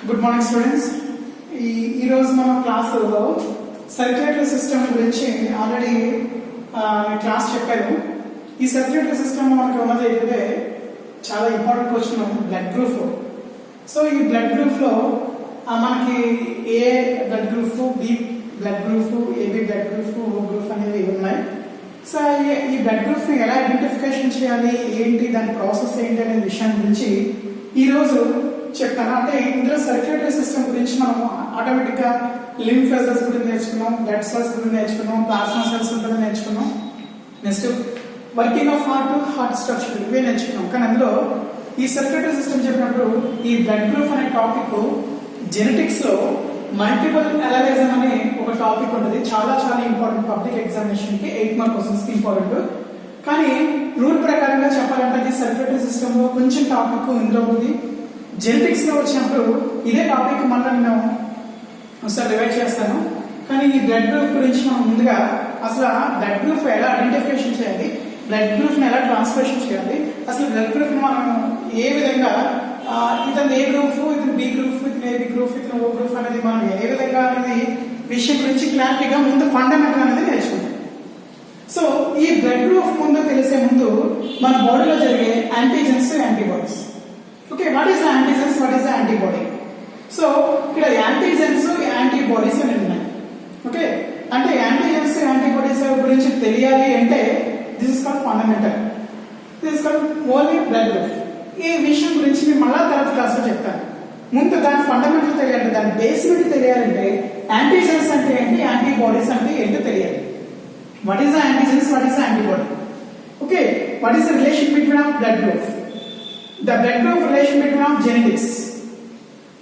Good morning students. ఈరోజు మనం క్లాసులో సర్క్యులేటరీ సిస్టమ్ గురించి ఆల్రెడీ క్లాస్ చెప్పాను. ఈ సర్క్యులేటరీ సిస్టమ్ మనకి ఉన్నది ఏంటంటే చాలా important question blood group. So ఈ బ్లడ్ గ్రూప్ లో మనకి A blood group, B blood group, AB blood group, O group అనేవి ఉన్నాయి. సో ఈ బ్లడ్ గ్రూప్ ని ఎలా ఐడెంటిఫికేషన్ చేయాలి, ఏంటి దాని ప్రాసెస్ ఏంటి అనే విషయం గురించి ఈరోజు చెప్తాను. అంటే ఇందులో సర్క్యులేటరీ సిస్టమ్ గురించి మనం ఆటోమేటిక్ గా లింఫ్ వెసల్స్ గురించి నేర్చుకున్నాం, బ్లడ్ సెల్స్ గురించి నేర్చుకున్నాం, ప్లాస్మా సెల్స్ గురించి నేర్చుకున్నాం. Next working of heart structure ఇవే నేర్చుకున్నాం. కానీ అందులో ఈ సర్క్యులేటరీ సిస్టమ్ చెప్పినప్పుడు ఈ బ్లడ్ గ్రూప్ అనే టాపిక్ జెనెటిక్స్ లో మల్టిపుల్ అలైజం అనే ఒక టాపిక్ ఉంటుంది. చాలా చాలా ఇంపార్టెంట్ పబ్లిక్ ఎగ్జామినేషన్ కి 8 మార్క్ క్వశ్చన్స్ కి ఇంపార్టెంట్. కానీ రూల్ ప్రకారంగా చెప్పాలంటే సర్క్యులేటరీ సిస్టమ్ లో కొంచెం టాపిక్ ఇందులో ఉంది. జెనెటిక్స్ లో వచ్చినప్పుడు ఇదే టాపిక్ మళ్ళీ నేను ఒకసారి రివైజ్ చేస్తాను. కానీ ఈ బ్లడ్ గ్రూప్ గురించి మనం ముందుగా అసలు బ్లడ్ గ్రూప్ ఎలా ఐడెంటిఫికేషన్ చేయాలి, బ్లడ్ గ్రూప్ ని ఎలా ట్రాన్స్లేషన్ చేయాలి, అసలు బ్లడ్ గ్రూప్ ని మనం ఏ విధంగా ఇతను ఏ గ్రూప్, ఇతను బి గ్రూప్, ఇతను ఏబి గ్రూప్, ఇతను ఓ గ్రూప్ అనేది మనం ఏ విధంగా అనేది విషయం గురించి క్లారిటీగా ముందు ఫండమెంటల్ అనేది నేర్చుకుంటాం. సో ఈ బ్లడ్ గ్రూప్ ముందు తెలిసే ముందు మన బాడీలో జరిగే antigens, antibodies. Okay, what is the antigens, what is the antibody? So ఇక్కడ యాంటీజెన్స్, యాంటీబాడీస్ అని ఉన్నాయి. ఓకే, అంటే యాంటీజెన్స్, యాంటీబాడీస్ గురించి తెలియాలి అంటే this is called fundamental, this is called only blood group. ఈ విషయం గురించి నేను మళ్ళా తర్వాత క్లాస్ లో చెప్తాను. ముందు దాని ఫండమెంటల్ తెలియాలి, దాని బేస్మెంట్ తెలియాలంటే యాంటీజెన్స్ అంటే ఏంటి, యాంటీబాడీస్ అంటే ఏంటో తెలియాలి. What is the antigens, what is the antibody? Okay, what is the relation between of blood group, the blood group relation between of genetics.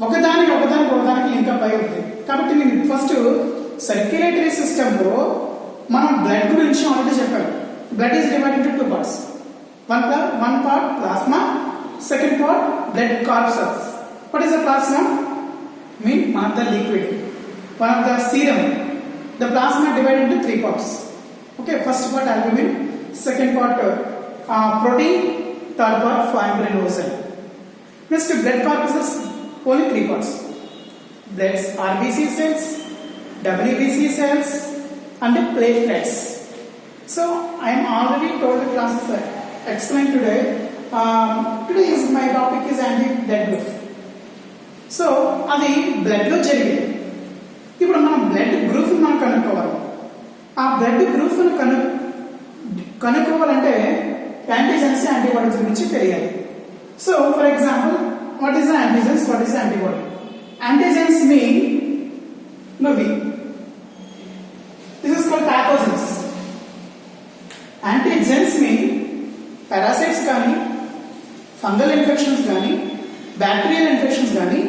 ఒకదానికి లింకప్ అయి ఉంటుంది. కాబట్టి నేను ఫస్ట్ సర్క్యులేటరీ సిస్టమ్ లో మనం బ్లడ్ గురించి ఆల్రెడీ చెప్పాను. Blood is divided into 2 parts. One part plasma, second part blood corpuscles. What is the plasma? Mean one of the liquid, one of the serum. The plasma divided into 3 parts. Okay, first part albumin, second part protein, third part fibrinogen. Next blood corpuscles, only 3 parts. Blood's RBC cells, WBC cells and the platelets. So I am already told the classes explain today. Today is my topic is anti-blood group. So అది blood లో జరిగేది. ఇప్పుడు మనం blood group మనం కనుక్కోవాలి. ఆ blood group కనుక్కోవాలంటే antigens, antibodies గురించి తెలియాలి. So for example, what is the antigens, what is the antibody? Antigens mean నోవి, this is called pathogens. Antigens mean parasites కానీ, ఫంగల్ ఇన్ఫెక్షన్స్ కానీ, బ్యాక్టీరియల్ ఇన్ఫెక్షన్స్ కానీ,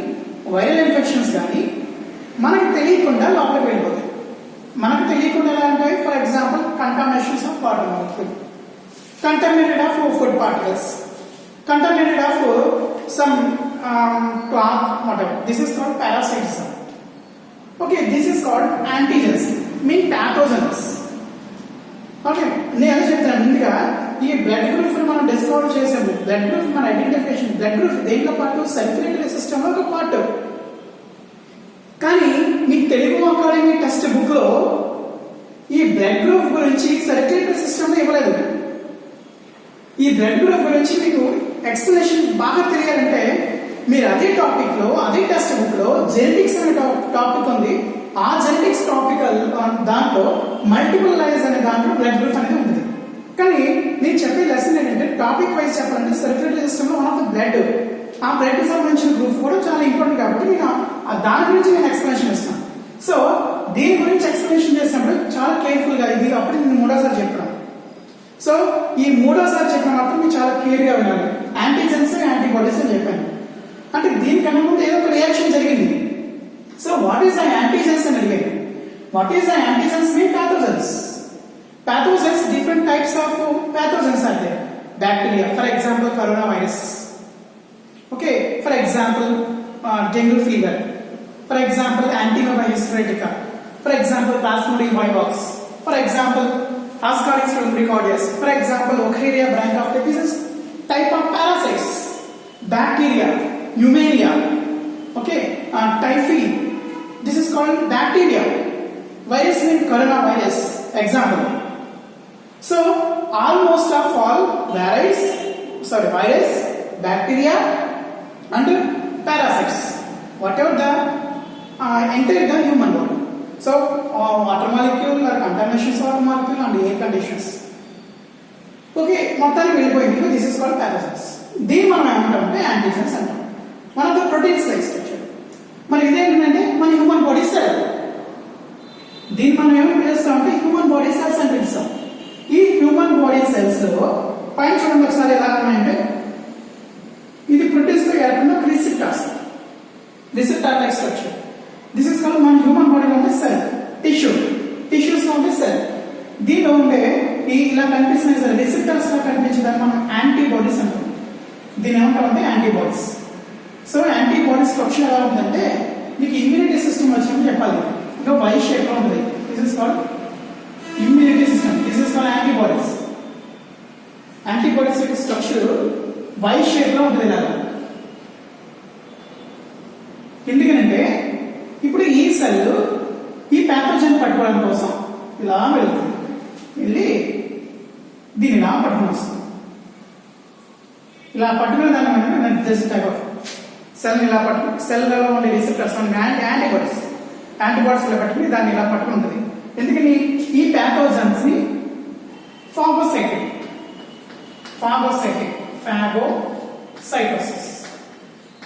వైరల్ ఇన్ఫెక్షన్స్ కానీ మనకు తెలియకుండా లోపలికి వెళ్ళిపోతాయి. మనకు తెలియకుండా ఎలా అంటే for example contaminations of water molecule, contaminated of food particles, contaminated of some cloth, whatever. This is called parasitism. Okay, this is called antigens, mean pathogens. Okay, నేను చెప్తాను ముందుగా ఈ బ్లడ్ గ్రూప్ మనం డిస్కవర్ చేసాము. బ్లడ్ గ్రూప్ మన identification, blood group దేంట్లో పాటు circulatory system లో ఒక పార్ట్. కానీ మీకు తెలుగు అకాడమీ టెక్స్ట్ బుక్ లో ఈ బ్లడ్ గ్రూప్ గురించి సర్క్యులేటరీ సిస్టమ్ లో ఇవ్వలేదు. ఈ బ్లడ్ గ్రూప్ గురించి మీకు ఎక్స్ప్లెనేషన్ బాగా తెలియాలంటే మీరు అదే టాపిక్ లో, అదే టెక్స్ట్ బుక్ లో జెనెటిక్స్ అనే టాపిక్ ఉంది. ఆ జెనెటిక్స్ టాపిక్ దాంట్లో మల్టిపుల్ లైన్స్ అనే దాంట్లో బ్లడ్ గ్రూప్ అనేది ఉంటుంది. కానీ నేను చెప్పే లెసన్ ఏంటంటే టాపిక్ వైజ్ చెప్పాలంటే సర్క్యులేటరీ సిస్టమ్ లో వన్ ఆఫ్ ద బ్లడ్, ఆ బ్లడ్ కి సంబంధించిన గ్రూప్ కూడా చాలా ఇంపార్టెంట్. కాబట్టి నేను దాని గురించి నేను ఎక్స్ప్లెనేషన్ ఇస్తాను. సో దీని గురించి ఎక్స్ప్లెనేషన్ చేసినప్పుడు చాలా కేర్ఫుల్ గా, ఇది అప్పుడు నేను 3వ సారి చెప్పాను. సో ఈ 3వ సారి చెప్పిన మాత్రం మీరు చాలా క్లియర్ గా వినాలి. యాంటీజెన్స్, యాంటీబాడీస్ అని చెప్పాను. అంటే దీనికన్నా ముందు ఏదో ఒక రియాక్షన్ జరిగింది. So what is the antigens అని అడిగాను. What is the antigens mean pathogens. Pathogens, different types of pathogens are there. Bacteria, for example coronavirus. Okay, for example dengue fever, for example Antinoba histolytica, for example Plasmodium vivax, for example Ascaris lumbricoides, for example Ochrera branchiopteris. This is type of parasites, bacteria, pneumonia. Okay, typhi. This is called bacteria. Virus means coronavirus. Example. So almost of all virus, bacteria and parasites, whatever the enter the human body. So water molecule or contaminations of water molecule and air conditions. Okay, మొత్తానికి వెళ్ళిపోయింది. This is called parasites. దీన్ని మనం ఏమంటామంటే antigens అంటాం. One of the proteins like structure. మరి ఇదేంటంటే మన human body cell. దీన్ని మనం ఏమని పిలుస్తామంటే హ్యూమన్ బాడీ సెల్స్ అని పిలుస్తాం. ఈ హ్యూమన్ బాడీ సెల్స్ లో పైన చూడండి ఒకసారి ఎలా ఉన్నాయంటే ఇది ప్రోటీన్స్ తో ఏర్పడిన receptor like structure. This is called మన హ్యూమన్ బాడీలో ఉండే సెల్. టిష్యూస్ లో ఉండే సెల్. దీనిలో ఉండే ఈ ఇలా కనిపిస్తున్నాయి సార్ రిసెప్టార్స్ లా కనిపించడానికి మనం యాంటీబాడీస్ అంటాం. దీని ఏమంటామంటే యాంటీబాడీస్. సో యాంటీబాడీ స్ట్రక్చర్ ఎలా ఉందంటే మీకు ఇమ్యూనిటీ సిస్టమ్ వచ్చినప్పుడు చెప్పాలి. ఇంకా వై షేప్ లో ఉంటుంది. This is called immunity system. This is called antibodies. Antibodies యొక్క స్ట్రక్చర్ వై షేప్ లో ఉంటుంది ఇలాగా. ఎందుకంటే ఇప్పుడు ఈ సెల్ ఈ ప్యాథోజన్ పట్టుకోవడం కోసం ఇలా వెళ్తుంది. వెళ్ళి దీన్ని ఇలా పట్టుకుని వస్తుంది. ఇలా పట్టుకునే దాన్ని దిస్ టైప్ ఆఫ్ సెల్ ఇలా పట్టుకుని సెల్లో ఉండే రిసెప్టర్స్ యాంటీబాడీస్ ఇలా పట్టుకుని దాన్ని ఇలా పట్టుకుని ఉంటుంది. ఎందుకని ఈ ప్యాథోజన్స్ ని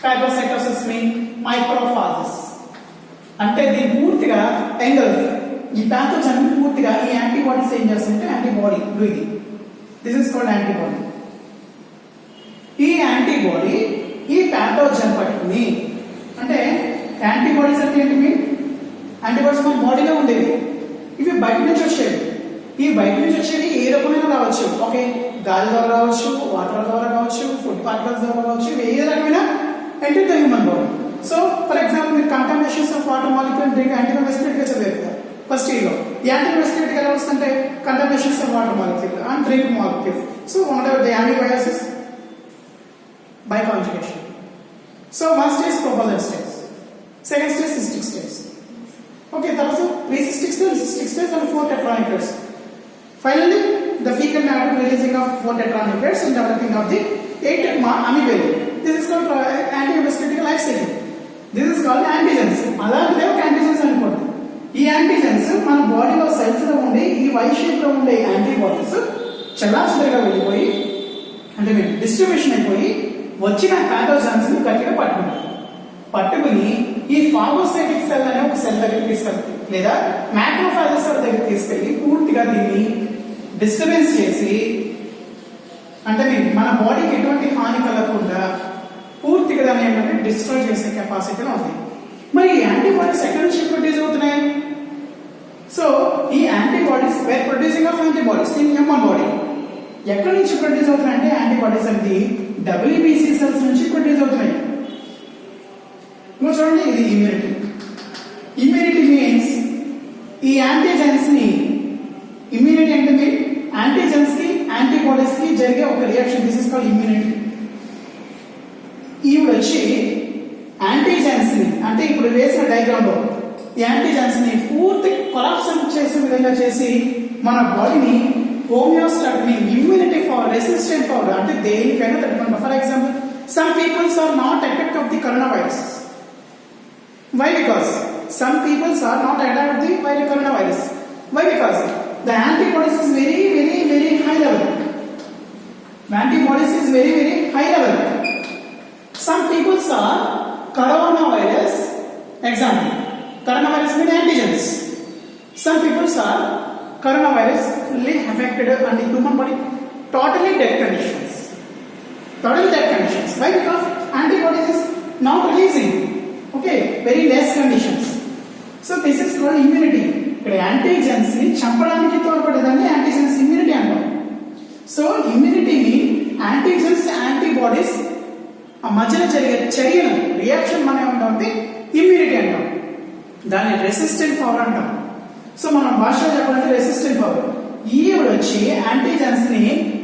ఫాగోసైటోసిస్ మీన్ మైక్రోఫాజెస్ అంటే దీని పూర్తిగా ఎంగల్ఫ్ ఈ ప్యాథోజన్ పూర్తిగా ఈ యాంటీబాడీస్ ఏం చేస్తుంటే antibody breathing. This is called antibody. ఈ యాంటీబాడీ ఈ ప్యాథోజన్ పట్టుకుని అంటే యాంటీబాడీస్ అంటే ఏంటి మీన్ యాంటీబాడీస్ మన బాడీలో ఉండేవి. ఇవి బయట నుంచి వచ్చేవి. ఈ బయట నుంచి వచ్చేవి ఏ రకమైన రావచ్చు. ఓకే, గాలి ద్వారా రావచ్చు, వాటర్ ద్వారా కావచ్చు, ఫుడ్ పార్టికల్స్ ద్వారా కావచ్చు, ఏ రకమైన enter the human body. So for example మీరు contaminations of water molecule drink antibiotic గా చదివారు ఫస్ట్ ఇయర్ లో. ఈ యాంటీబయోటిక్ ఎలా వస్తుంటే contaminations of water molecule and drink molecule. So one of the antibiosis by conjugation. So one stage propulsive stage, second stage cystic stage. Okay, that was a pre-cystic stage and 4 tetranucleases. Finally, the fecal matter releasing of 4 tetranucleases and developing of the 8 amoebulae. This is called anti-homocytic life cycle. This is called antigens. అలాంటిదే ఒక antigens అనుకోండి. ఈ antigens మన బాడీలో cells లో ఉండే ఈ why shape లో ఉండే యాంటీబాడీస్ చలాచలగా వెళ్ళిపోయి అంటే డిస్ట్రిబ్యూషన్ అయిపోయి వచ్చిన ప్యాథోజన్స్ ని గట్టిగా పట్టుకుని ఈ ఫాగోసైటిక్ సెల్ అనే ఒక సెల్ దగ్గర తీసుకెళ్తాయి లేదా మ్యాక్రోఫాగస్ సెల్ దగ్గర తీసుకెళ్లి పూర్తిగా దీన్ని డిస్టర్బెన్స్ చేసి అంటే మన బాడీకి ఎటువంటి హాని కలగకుండా పూర్తిగా దాన్ని ఏంటంటే డిస్ట్రాయ్ చేసే కెపాసిటీలో ఉంది. మరి ఈ యాంటీబాడీస్ ఎక్కడి నుంచి ప్రొడ్యూస్ అవుతున్నాయి? సో ఈ antibodies were producing of antibodies in human body ఎక్కడి నుంచి ప్రొడ్యూస్ అవుతున్నాయంటే యాంటీబాడీస్ అనేది WBC సెల్స్ నుంచి ప్రొడ్యూస్ అవుతున్నాయి. చూడండి, ఇది ఇమ్యూనిటీ మీన్స్ ఈ యాంటీజెన్స్ ని ఇమ్యూనిటీ అంటే యాంటీజెన్స్ కి యాంటీబాడీస్ కి జరిగే ఒక reaction. This is called immunity. ఇవి వచ్చి యాంటీజెన్స్ ని అంటే ఇప్పుడు వేసిన డయాగ్రామ్ లో ఈ యాంటీజెన్స్ ని పూర్తి కొలాప్షన్ చేసే విధంగా చేసి మన బాడీని హోమియోస్టాట్ని ఇమ్యూనిటీ ఫర్ రెసిస్టెంట్ ఫర్ అంటే దేనికైనా తట్టుకుంటాం. For example some peoples are not effect of the corona virus. Why? Because some peoples are not attack of the corona virus. Why? Because the antibodies is very very very high level. Antibodies is very very high level. Some peoples are coronavirus. Example, coronavirus means antigens. Some peoples are coronavirus fully affected and the human body totally dead conditions. Totally dead conditions. Why? Because antibodies is not releasing. Okay, very less conditions. So this is called immunity. ఇక్కడ antigens ని చంపడానికి తోడ్పడేదాన్ని antigens immunity అంటాం. So ఇమ్యూనిటీని antigens antibodies ఆ మధ్యన జరిగే చర్యను reaction మనం ఏమంటామంటే ఇమ్యూనిటీ అంటాం. దాన్ని రెసిస్టెంట్ పవర్ అంటాం. సో మనం భాషలో చెప్పాలంటే రెసిస్టెంట్ పవర్. ఈవిడ వచ్చి యాంటీజెన్స్ ని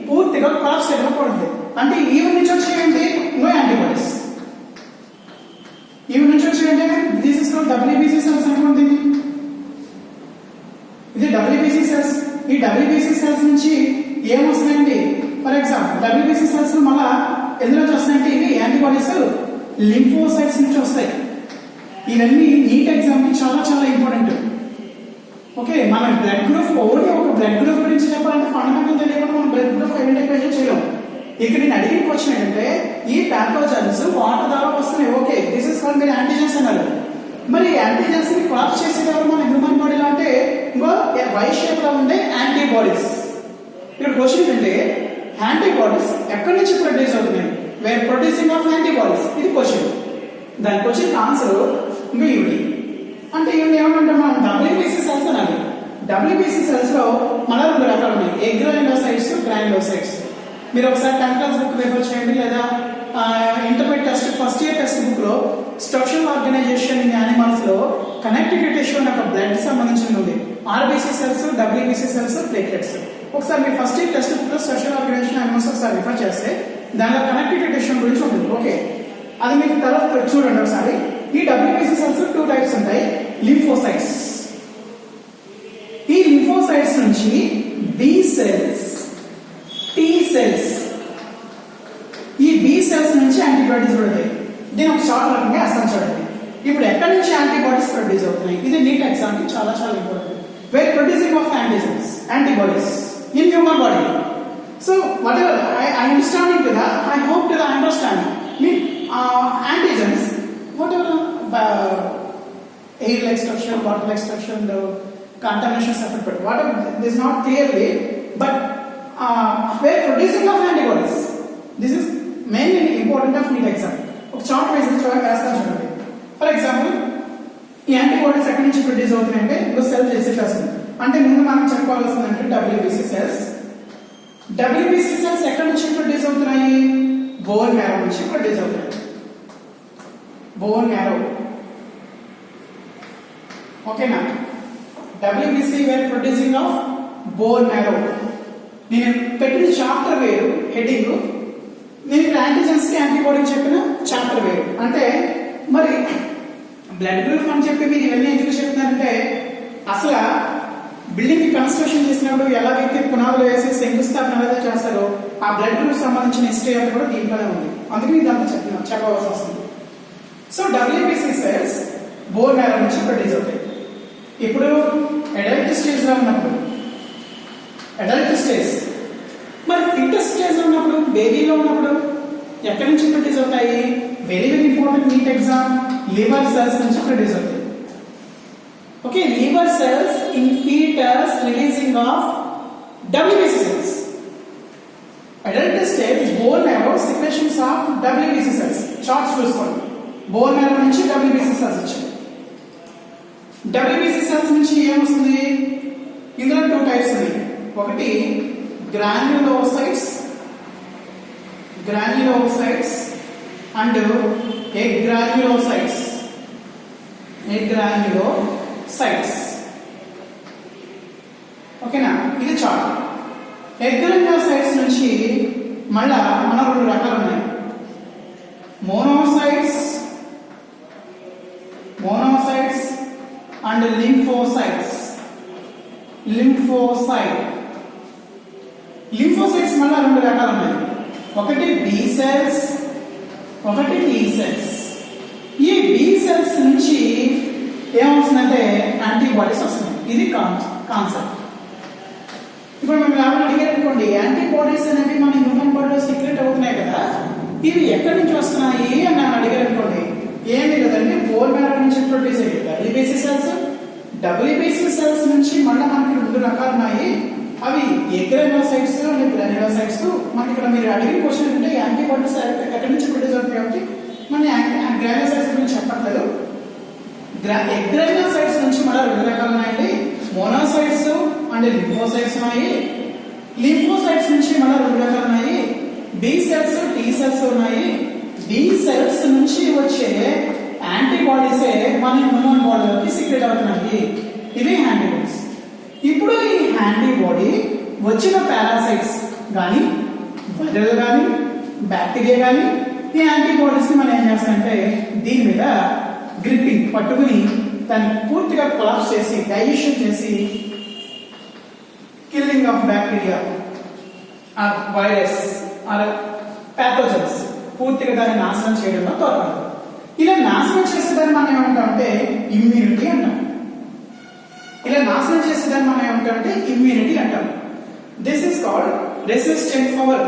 పూర్తిగా కొలాప్స్ చేయకపోతుంది. అంటే ఈవిడ నుంచి వచ్చేయండి నో యాంటీబాడీస్. ఈవిడ నుంచి వచ్చేయండి సెల్స్ నుంచి ఏమొస్తున్నాయండి? ఫర్ ఎగ్జాంపుల్ డబ్ల్యూబీసీ సెల్స్ మళ్ళా ఎందులో వస్తాయంటే ఇవి యాంటీబాడీస్ లింఫోసైట్స్ నుంచి వస్తాయి. ఇవన్నీ నీట్ ఎగ్జామ్ కి చాలా చాలా ఇంపార్టెంట్. ఓకే, మన బ్లడ్ గ్రూప్ ఓన్లీ ఒక బ్లడ్ గ్రూప్ గురించి చెప్పాలంటే ఫండమెంటల్ తెలియకుండా మనం బ్లడ్ గ్రూప్ ఐడెంటిఫై చేయలేం. ఇక్కడ నేను అడిగిన క్వశ్చన్ ఏంటంటే ఈ ప్యాథోజన్స్ వాటర్ ద్వారా వస్తున్నాయి. ఓకే, దిస్ ఇస్ కాల్డ్ మీరు యాంటీజెన్స్ అన్నారు. మరి యాంటీజెన్స్ ని క్రాస్ చేసేటప్పుడు మన హ్యూమన్ బాడీలో అంటే ఇంకో వై షేప్ లో ఉండే యాంటీబాడీస్. ఇక్కడ క్వశ్చన్ ఏంటంటే యాంటీబాడీస్ ఎక్కడి నుంచి ప్రొడ్యూస్ అవుతున్నాయి? వేర్ ప్రొడ్యూసింగ్ ఆఫ్ యాంటీబాడీస్, ఇది క్వశ్చన్. దాని క్వశ్చన్ ఆన్సర్ ఇంకా ఇవి అంటే ఇవి ఏమంటాం మనం డబ్ల్యూబీసీ సెల్స్ అనాలి. డబ్ల్యూబీసీ సెల్స్ లో మన 2 రకాలు ఉన్నాయి, ఎగ్రాన్యులోసైట్స్, గ్రాన్యులోసైట్స్. మీరు ఒకసారి 10th క్లాస్ బుక్ రిఫర్ చేయండి, లేదా intermediate test first year text book లో స్ట్రక్చరల్ ఆర్గనైజేషన్ ఇన్ యానిమల్స్ లో కనెక్టివ్ టిష్యూ అనే ఒక బ్లడ్ సంబంధించింది ఉంది. RBC cells, WBC cells, platelets. ఒకసారి మీరు ఫస్ట్ ఇయర్ టెక్స్ట్ బుక్ లో స్ట్రక్చరల్ ఆర్గనైజేషన్ యానిమల్స్ ఒకసారి రిఫర్ చేస్తే దానిలో కనెక్టివ్ టిష్యూ గురించి ఉంటుంది. ఓకే, అది మీకు తర్వాత చూడండి ఒకసారి. ఈ డబ్ల్యూబీసీ సెల్స్ 2 టైప్స్ ఉంటాయి. లింఫోసైట్స్, ఈ లింఫోసైట్స్ నుంచి బి సెల్స్, టీ సెల్స్, ఈ బి సెల్స్ నుంచి యాంటీబాడీస్ పడతాయి. దీని ఒక షార్ట్ రకంగా అర్థం చూడండి. ఇప్పుడు ఎక్కడి నుంచి యాంటీబాడీస్ ప్రొడ్యూస్ అవుతున్నాయి? ఇది నీట్ ఎగ్జామ్ కి చాలా చాలా important. Were producing of antibodies in human body. So whatever I understanding to that, I hope to the understanding. Antigens, whatever air-like structure, water-like structure, the contamination effect, but whatever this is not clearly, but where producing of antibodies, this is mainly important of NEET exam. ఒక chart wise వేస్తాను చూడండి. For example ఈ antibodies ఎక్కడి నుంచి produce అవుతున్నాయంటే ఇంకో cell రెసిఫెస్ అంటే ముందు మనం చెప్పుకోవాల్సిందంటే డబ్ల్యూబీసీ సెల్స్. డబ్ల్యూబీసీ సెల్స్ ఎక్కడి నుంచి ప్రొడ్యూస్ అవుతున్నాయి? బోన్ మ్యారో నుంచి ప్రొడ్యూస్ అవుతున్నాయి. బోన్ మ్యారో, ఓకేనా? WBC were producing of bone marrow. నేను పెట్టిన చాప్టర్ వేరు హెడ్డింగ్, నేను యాంటీజెన్స్ కి యాంటీబాడీ చెప్పిన చాప్టర్ వేరు. అంటే మరి బ్లడ్ గ్రూప్ అని చెప్పి మీరు ఇవన్నీ ఎందుకు చెప్తున్నారంటే అసలు బిల్డింగ్ కి కన్స్ట్రక్షన్ చేసినప్పుడు ఎలాగైతే పునాదులు వేసి శంకుస్థాపన ఎలా చేస్తారో ఆ బ్లడ్ గ్రూప్ సంబంధించిన హిస్టరీ అంతా కూడా దీంట్లోనే ఉంది. అందుకని ఇదంతా చెప్పవలసి వస్తుంది. So WBC cells bone marrow నుంచి ప్రొడ్యూస్ అవుతాయి. ఇప్పుడు అడల్ట్ స్టేజ్ లో ఉన్నప్పుడు, అడల్ట్ స్టేజ్ మరి ఫిటస్ స్టేజ్ లో ఉన్నప్పుడు, బేబీలో ఉన్నప్పుడు ఎక్కడి నుంచి ప్రొడ్యూస్ అవుతాయి? Very very important NEET exam, liver cells నుంచి ప్రొడ్యూస్ అవుతాయి. Okay, liver cells in foetus releasing of WBC cells. Adult stage bone marrow secretions of WBC cells. Charts చూసుకోండి. బోన్ మ్యారో నుంచి డబ్ల్యూబీసీ సెల్స్ వచ్చాయి. WBC cells నుంచి ఏమొస్తుంది? ఇందులో 2 types ఉన్నాయి. ఒకటి గ్రాన్యులోసైట్స్ అండ్ ఎగ్రాన్యులోసైట్స్. ఓకేనా? ఇది చార్ట్. ఎగ్రాన్యులోసైట్స్ నుంచి మళ్ళా మన 2 రకాలు ఉన్నాయి. Monocytes and lymphocytes. లింఫోసైట్స్ మళ్ళా 2 రకాలు ఉన్నాయి. ఒకటి బి సెల్స్, ఒకటి టీ సెల్స్. ఈ బి సెల్స్ నుంచి ఏమవుతుందంటే యాంటీబాడీస్ వస్తున్నాయి. ఇది కాన్సెప్ట్. ఇప్పుడు మేము ఎవరు అడిగారు అనుకోండి, యాంటీబాడీస్ అనేవి మన హ్యూమన్ బాడీలో సీక్రెట్ అవుతున్నాయి కదా, ఇవి ఎక్కడి నుంచి వస్తున్నాయి అని నన్ను అడిగారు అనుకోండి, ఏమి లేదండి బోన్ మ్యారో నుంచి ప్రొడ్యూస్ అయ్యాయి డబ్ల్యూబీసీ సెల్స్. డబ్ల్యూబీసీ సెల్స్ నుంచి మళ్ళీ మనకి 2 రకాలు ఉన్నాయి. అవి ఎగ్రాన్యులోసైట్స్ అండ్ గ్రాన్యులోసైట్స్. మనకి ఇక్కడ మీరు అడిగిన క్వశ్చన్ అంటే యాంటీబాడీస్ ఎక్కడి నుంచి ప్రొడ్యూస్ అవుతాయి కాబట్టి మన గ్రాన్యులోసైట్స్ గురించి చెప్పట్లేదు. ఎగ్రాన్యులోసైట్స్ నుంచి మళ్ళీ 2 రకాలు ఉన్నాయండి. మోనోసైట్స్ అండ్ లింఫోసైట్స్ ఉన్నాయి. లింఫోసైట్స్ నుంచి మళ్ళీ 2 రకాలు ఉన్నాయి. బి సెల్స్, టీ సెల్స్ ఉన్నాయి. బి సెల్స్ నుంచి వచ్చే యాంటీబాడీసే మన హ్యూమన్ బాడీలోకి సీక్రెట్ అవుతున్నాయి. ఇవి యాంటీబాడీస్. ఇప్పుడు ఈ యాంటీబాడీ వచ్చిన పారాసైట్స్ కానీ, వైరల్ కానీ, బ్యాక్టీరియా కానీ ఈ యాంటీబాడీస్ ని మనం ఏం చేస్తామంటే దీని మీద గ్రిప్పింగ్ పట్టుకుని దాన్ని పూర్తిగా కొలాప్స్ చేసి డైజెషన్ చేసి killing of bacteria are virus are pathogens పూర్తిగా దాన్ని నాశనం చేయడంలో తోడ్పడదు. ఇలా నాశనం చేసేదాన్ని మనం ఏమంటామంటే ఇమ్యూనిటీ అంటాం. ఇలా నాశనం చేసేదాన్ని మనం ఏమంటామంటే ఇమ్యూనిటీ అంటాం. This is called resistant power.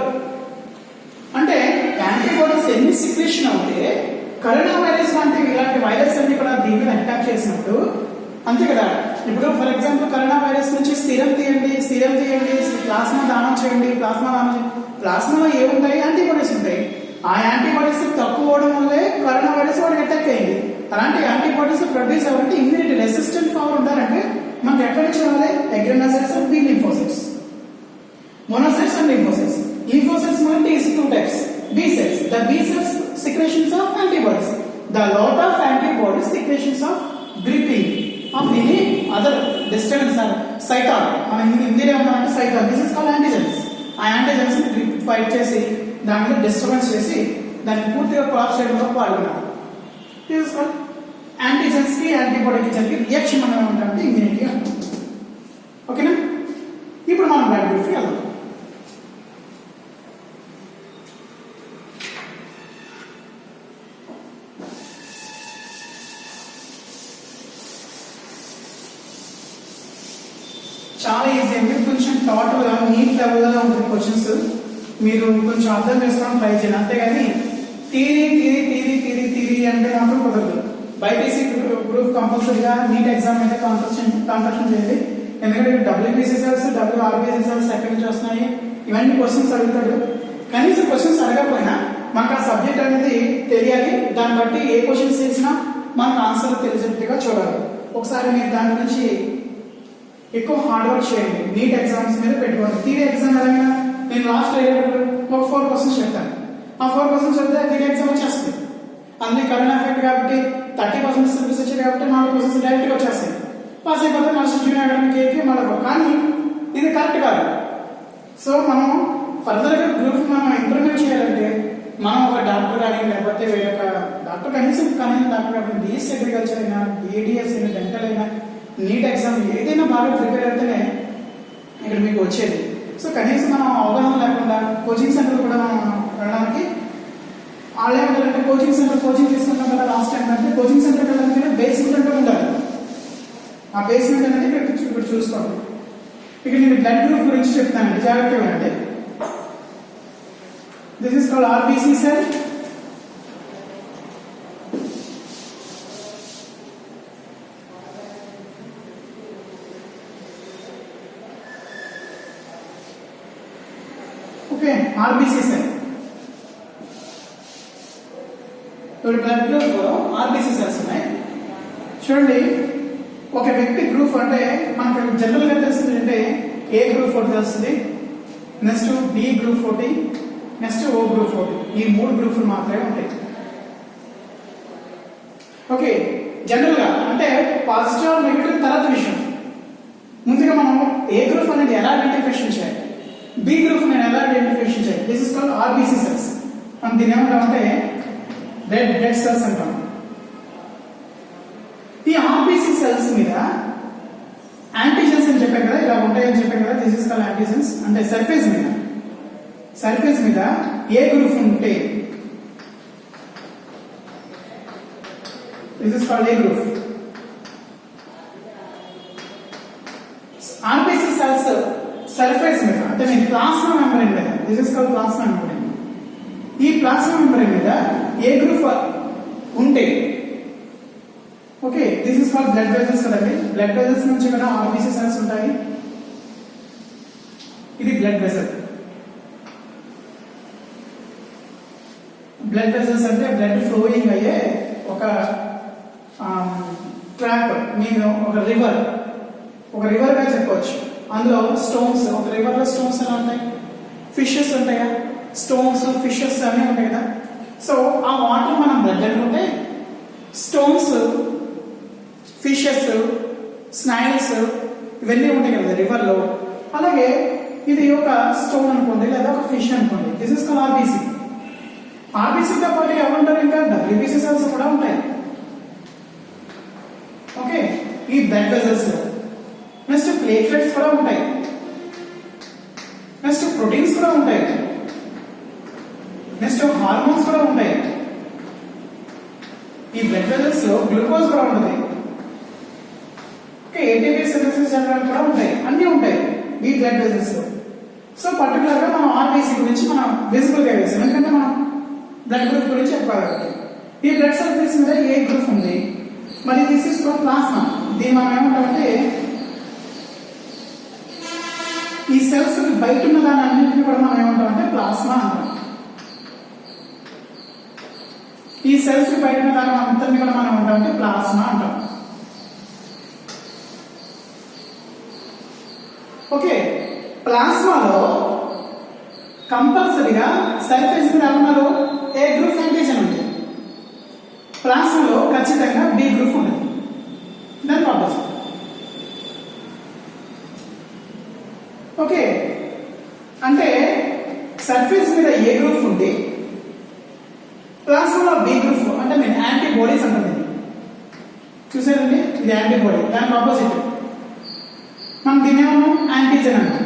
అంటే యాంటీబాడీస్ ఎన్ని సిక్రెషన్ అవుతే కరోనా వైరస్ లాంటి ఇలాంటి వైరస్ అన్ని కూడా దీని మీద అటాక్ చేసినప్పుడు అంతే కదా. ఇప్పుడు ఫర్ ఎగ్జాంపుల్ కరోనా వైరస్ నుంచి సీరం తీయండి, ప్లాస్మా దానం చేయండి, ప్లాస్మాలో ఏముంటాయి? యాంటీబాడీస్ ఉంటాయి. ఆ యాంటీబాడీస్ తక్కువ అవడం వల్లే కరోనా వైరస్ వాడికి అటాక్ అయింది. అలాంటి యాంటీబాడీస్ ప్రొడ్యూస్ అవ్వాలంటే ఇమ్యూనిటీ రెసిస్టెంట్ పవర్ ఉండాలంటే మనకి ఎక్కడి నుంచి రావాలి? Agranulocytes and B lymphocytes, monocytes and lymphocytes. Lymphocytes అంటే is two types. B cells. The B cells secretions of antibodies. The lot of antibodies secretions of gripping of any other disturbance or cytol. మనం హిందీలో ఏమంటామంటే cytol. This is called antigens. ఆ antigens ని grip fight చేసి దాని మీద disturbance చేసి దాన్ని పూర్తిగా క్రాస్ చేయడంలో పాల్గొనాలి. This is called antigens కి యాంటీబాడీకి జరిగే రియాక్షన్ మనం ఏమంటామంటే ఇమ్యూనిటీ అంటాం. ఓకేనా? ఇప్పుడు మనం బ్లడ్ గ్రూప్ కి వెళ్దాం. చాలా ఈజీ అండి. కొంచెం థాట్ గా నీట్ లెవెల్ గా ఉంటుంది క్వశ్చన్స్. మీరు కొంచెం అర్థం చేసుకోవడం ట్రై చేయండి. అంతేగాని తీరి అంటే మాత్రం కుదరదు. బైపీసీ గ్రూప్ కంపల్సరీగా నీట్ ఎగ్జామ్ అయితే కాంపిటీషన్ చేయండి. ఎందుకంటే డబ్ల్యూపీసీ సెల్స్, డబ్ల్యూఆర్బీసీ సెల్స్ ఎక్కడి నుంచి వస్తున్నాయి ఇవన్నీ క్వశ్చన్స్ అడుగుతాడు. కనీసం క్వశ్చన్స్ అడగకపోయినా మాకు ఆ సబ్జెక్ట్ అనేది తెలియాలి. దాన్ని బట్టి ఏ క్వశ్చన్స్ చేసినా మనకు ఆన్సర్ తెలిసేట్టుగా చూడాలి. ఒకసారి మీరు దాని గురించి ఎక్కువ హార్డ్ వర్క్ చేయండి. నీట్ ఎగ్జామ్స్ మీద పెట్టుకోండి. థియరీ ఎగ్జామ్ ఎలాగైనా నేను లాస్ట్ అయ్యేటప్పుడు ఒక 4 క్వశ్చన్స్ చెప్తాను. ఆ 4 క్వశ్చన్స్ చెప్తే థియరీ ఎగ్జామ్ వచ్చేస్తుంది. అన్ని కరెంట్ అఫైర్ కాబట్టి 30% సిలబస్ వచ్చేది కాబట్టి 4 క్వశ్చన్స్ డైరెక్ట్ గా వచ్చేస్తాయి. పాస్ అయిపోతే మన జూనియర్ అకాడమిక్ మళ్ళీ. కానీ ఇది కరెక్ట్ కాదు. సో మనం ఫర్దర్ గా గ్రూప్ మనం ఇంప్రూవ్మెంట్ చేయాలంటే మనం ఒక డాక్టర్ కానీ లేకపోతే వేరే ఒక డాక్టర్ కనీసం డాక్టర్ కాబట్టి బిఎస్సీ అగ్రికల్చర్ అయినా, బిఏడిఎస్ అయినా, డెంటల్ అయినా, నీట్ ఎగ్జామ్ ఏదైనా బాగా ప్రిపేర్ అయితేనే ఇక్కడ మీకు వచ్చేది. సో కనీసం మనం అవగాహన లేకుండా కోచింగ్ సెంటర్ కూడా మనం వెళ్ళడానికి వాళ్ళు ఏమంటారంటే కోచింగ్ తీసుకుంటాం కదా లాస్ట్ టైం అంటే కోచింగ్ సెంటర్ వెళ్ళడానికి బేసిక్ అంటే ఉండాలి. ఆ బేసిక్ అనేది ఇప్పుడు చూసుకోండి. ఇక్కడ నేను బ్లడ్ గ్రూప్ గురించి చెప్తానండి, జాగ్రత్తగా అంటే this is called RBC cell. Okay, RBC cell. ఇప్పుడు బ్లడ్ గ్రూప్ లో ఆర్బీసీ సెల్స్ ఉన్నాయి. చూడండి, ఒక వ్యక్తి గ్రూప్ అంటే మనకు జనరల్ గా తెలుస్తుంది అంటే ఏ గ్రూప్ ఒకటి తెలుస్తుంది, నెక్స్ట్ బి గ్రూప్ ఒకటి, నెక్స్ట్ ఓ గ్రూప్ ఒకటి. ఈ 3 గ్రూపులు మాత్రమే ఉంటాయి. ఓకే, జనరల్ గా అంటే పాజిటివ్ నెగిటివ్ తర్వాత విషయం. ముందుగా మనం ఏ గ్రూప్ అనేది ఎలా ఐడెంటిఫికేషన్ చేయాలి, బి గ్రూప్ నేను ఎలా ఐడెంటిఫికేషన్ చేయాలి. This is called RBC cells. మనం దీని ఏమంటామంటే రెడ్ బ్లడ్ సెల్స్ అంటాం. ఈ ఆర్బీసీ సెల్స్ మీద యాంటీజెన్స్ అని చెప్పాను కదా, ఇలా ఉంటాయని చెప్పాను కదా. This is called antigens. అంటే సర్ఫేస్ మీద ఏ గ్రూప్ ఉంటే this is called a group. RBC cells surface మీద అంటే నేను ప్లాస్మా మెంబ్రేన్ మీద, this is called plasma membrane. ఈ ప్లాస్మా మెంబ్రేన్ మీద ఏ గ్రూప్ ఉంటే okay, this is called blood vessels కదండి. బ్లడ్ వెజల్స్ నుంచి కూడా ఆర్బీసీ సెల్స్ ఉంటాయి. ఇది బ్లడ్ వెజల్. బ్లడ్ వెజల్స్ అంటే బ్లడ్ ఫ్లోయింగ్ అయ్యే ఒక ట్రాక్. నేను ఒక రివర్ గా చెప్పవచ్చు. అందులో స్టోన్స్, ఒక రివర్ లో స్టోన్స్ ఎలా ఉంటాయి, ఫిషెస్ ఉంటాయా, స్టోన్స్ ఫిషెస్ అన్నీ ఉంటాయి కదా. సో ఆ వాటర్ మనం బ్లడ్ అనుకుంటే స్టోన్స్, ఫిషెస్, స్నైల్స్ ఇవన్నీ ఉంటాయి కదా రివర్ లో. అలాగే ఇది ఒక స్టోన్ అనుకోండి లేదా ఒక ఫిష్ అనుకోండి. This is called RBC. ఆర్బీసీతో పాటు ఏమంటారు ఇంకా డబ్ల్యూబీసీ సెల్స్ కూడా ఉంటాయి. ఓకే, ఈ బ్లడ్ వెజల్స్ నెక్స్ట్ ప్లేట్లెట్స్ కూడా ఉంటాయి. ప్రోటీన్స్ కూడా ఉంటాయి, నెక్స్ట్ హార్మోన్స్ కూడా ఉంటాయి, ఈ బ్లడ్ వెజల్స్ లో గ్లూకోజ్ కూడా ఉంటుంది, ఏటీపీ సింథసిస్ జనరల్ కూడా ఉంటాయి, అన్ని ఉంటాయి ఈ బ్లడ్ వెజల్స్ లో. సో పర్టికులర్ గా మనం ఆర్బీసీ గురించి మనం విజిబుల్ గా వేసాం, ఎందుకంటే మనం బ్లడ్ గ్రూప్ గురించి చెప్పాలి కాబట్టి. ఈ బ్లడ్ సర్ఫేస్ మీద ఏ గ్రూప్ ఉంది, మరి దిస్ ఇస్ ఫ్రమ్ ప్లాస్మా. దీన్ని మనం ఏమంటామంటే ఈ సెల్స్ బయట ఉన్న దాని అన్నింటినీ కూడా మనం ఏమంటామంటే ప్లాస్మా అంటాం. ఈ సెల్స్ బయట ఉన్న దాని అంతని కూడా మనం ఏమంటామంటే ప్లాస్మా అంటాం. ఓకే, ప్లాస్మాలో కంపల్సరీగా సర్ఫేస్ మీద ఏమన్నారు ఏ గ్రూప్ యాంటీజెన్ ఉంటుంది, ప్లాస్మాలో ఖచ్చితంగా బి గ్రూప్ ఉంటుంది. దాని ఆపోజిట్. ఓకే, అంటే సర్ఫేస్ మీద ఏ గ్రూప్ ఉంది, ప్లాస్మాలో బి గ్రూప్ అంటే మేము యాంటీబాడీస్ అంటుంది. చూసారండి, ఇది యాంటీబాడీ, దానికి ఆపోజిట్ మనం దీని ఏమన్నాం యాంటీజెన్ అంటాం.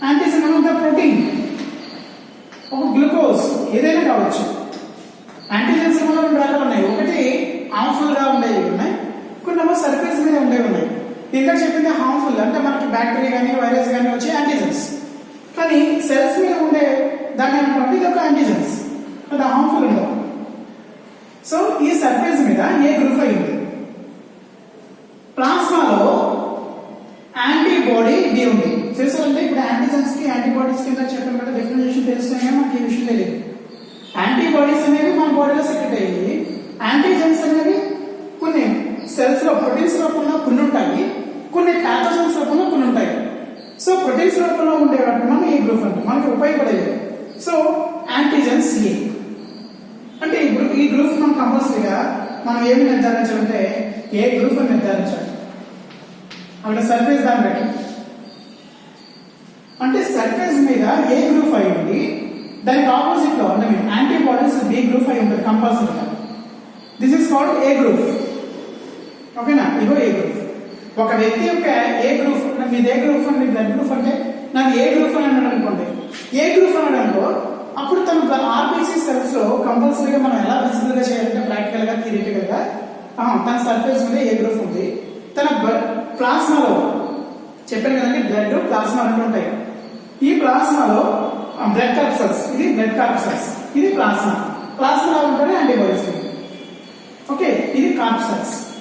యాంటీజెన్ అంటే ప్రోటీన్, ఒక గ్లూకోజ్ ఏదైనా కావచ్చు. యాంటీజెన్స్ రెండు రకాలు ఉన్నాయి, ఒకటి హార్మ్ఫుల్ గా ఉండేవి ఉన్నాయి, కొన్ని సర్ఫేస్ మీద ఉండేవి ఉన్నాయి. ఇంకా చెప్పింది హార్మ్ఫుల్ అంటే మనకి బ్యాక్టీరియా కానీ వైరస్ కానీ వచ్చే యాంటీజెన్స్, కానీ సెల్స్ మీద ఉండే దాన్ని ఏమంటే ఇది ఒక యాంటీజెన్స్, అది హార్మ్ఫుల్ ఉండవు. సో ఈ సర్ఫేస్ మీద ఏ గ్రూప్ అయింది, ప్లాస్మాలో యాంటీబాడీ బి ఉంది. తెలుసండి, ఇప్పుడు యాంటీజెన్స్ కి యాంటీబాడీస్ కింద చెప్పిన కదా డెఫినేషన్ తెలుస్తున్నాయి, మనకి ఈ విషయం తెలియదు. యాంటీబాడీస్ అనేవి మన బాడీలో సెక్రెట్ అయ్యి, యాంటీజెన్స్ అనేవి కొన్ని సెల్స్ లో ప్రోటీన్స్ రూపంలో కొన్ని ఉంటాయి, కొన్ని ప్యాథోజన్స్ రూపంలో కొన్ని ఉంటాయి. సో ప్రోటీన్స్ రూపంలో ఉండే వాటిని మనం ఏ గ్రూప్ అంటే మనకి ఉపయోగపడేది. సో యాంటీజెన్స్ ఏ అంటే ఈ గ్రూప్ మనం కంపల్సరీగా మనం ఏమి నిర్ధారించాలంటే ఏ గ్రూప్ అని నిర్ధారించాలి. అక్కడ సర్ఫేస్ దాన్ని బట్టి అంటే సర్ఫేస్ మీద ఏ గ్రూప్ అయి ఉంది, దానికి ఆపోజిట్ లో అంటే యాంటీబాడీస్ బి గ్రూప్ అయి ఉంటుంది కంపల్సరీగా. This is called a group. ఓకేనా, ఇగో ఏ గ్రూప్. ఒక వ్యక్తి యొక్క ఏ గ్రూప్, మీది ఏ గ్రూప్ అండి, బ్లడ్ గ్రూప్ అంటే నాకు ఏ గ్రూప్ అని అన్నాడు అనుకోండి, ఏ గ్రూప్ అన్నాడు అనుకో, అప్పుడు తన ఆర్బీసీ సెల్స్ లో కంపల్సరీగా మనం ఎలా విజిబుల్ గా చేయాలంటే ప్రాక్టికల్ గా థియరిటికల్ గా తన సర్ఫేస్ మీద ఏ గ్రూప్ ఉంది, తన ప్లాస్మాలో చెప్పాను కదండి బ్లడ్ ప్లాస్మా రెండు ఉంటాయి. ఈ ప్లాస్మాలో బ్లడ్ కార్పసల్స్, ఇది బ్లడ్ కార్పసల్స్, ఇది ప్లాస్మా. ప్లాస్మాలో ఉంటుంది యాంటీబాడీస్. ఓకే, ఇది కార్పసల్స్.